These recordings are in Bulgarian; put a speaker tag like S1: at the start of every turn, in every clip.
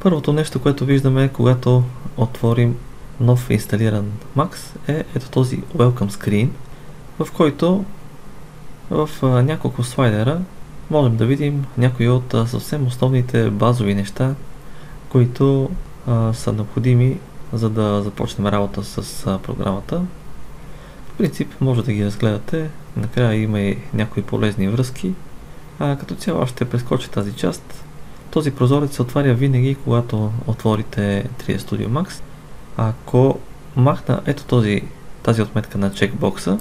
S1: Първото нещо, което виждаме, когато отворим нов инсталиран Max, е ето този Welcome Screen, в който в няколко слайдера можем да видим някои от съвсем основните базови неща, които са необходими, за да започнем работа с програмата. В принцип може да ги разгледате, накрая има и някои полезни връзки, като цяло ще прескоча тази част. Този прозорец се отваря винаги, когато отворите 3ds Studio Max. Ако махна ето тази отметка на чекбокса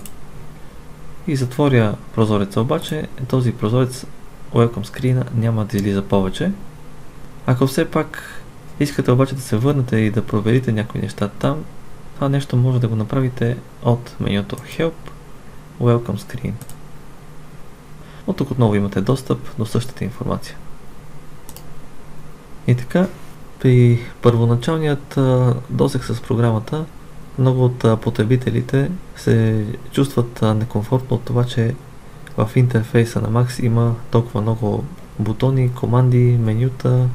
S1: и затворя прозореца, обаче този прозорец Welcome Screen няма да излиза повече. Ако все пак искате обаче да се върнете и да проверите някои неща там, това нещо може да го направите от менюто Help, Welcome Screen. От тук отново имате достъп до същата информация. И така, при първоначалният досег с програмата, много от потребителите се чувстват некомфортно от това, че в интерфейса на Max има толкова много бутони, команди, менюта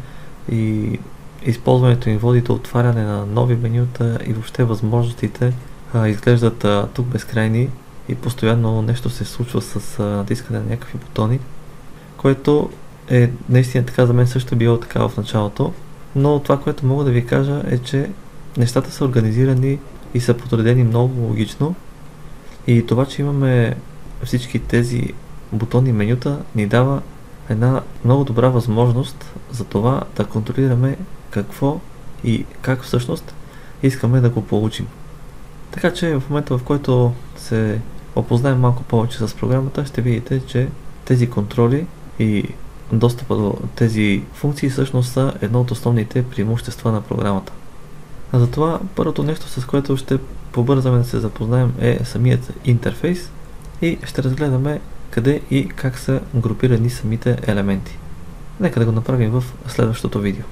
S1: и използването им води до отваряне на нови менюта и въобще възможностите изглеждат тук безкрайни и постоянно нещо се случва с натискане на някакви бутони, което е наистина така, за мен също било така в началото, но това, което мога да ви кажа е, че нещата са организирани и са подредени много логично и това, че имаме всички тези бутони и менюта, ни дава една много добра възможност за това да контролираме какво и как всъщност искаме да го получим. Така че в момента, в който се опознаем малко повече с програмата, ще видите, че тези контроли и достъпа до тези функции всъщност са едно от основните преимущества на програмата. Затова първото нещо, с което ще побързаме да се запознаем, е самият интерфейс и ще разгледаме къде и как са групирани самите елементи. Нека да го направим в следващото видео.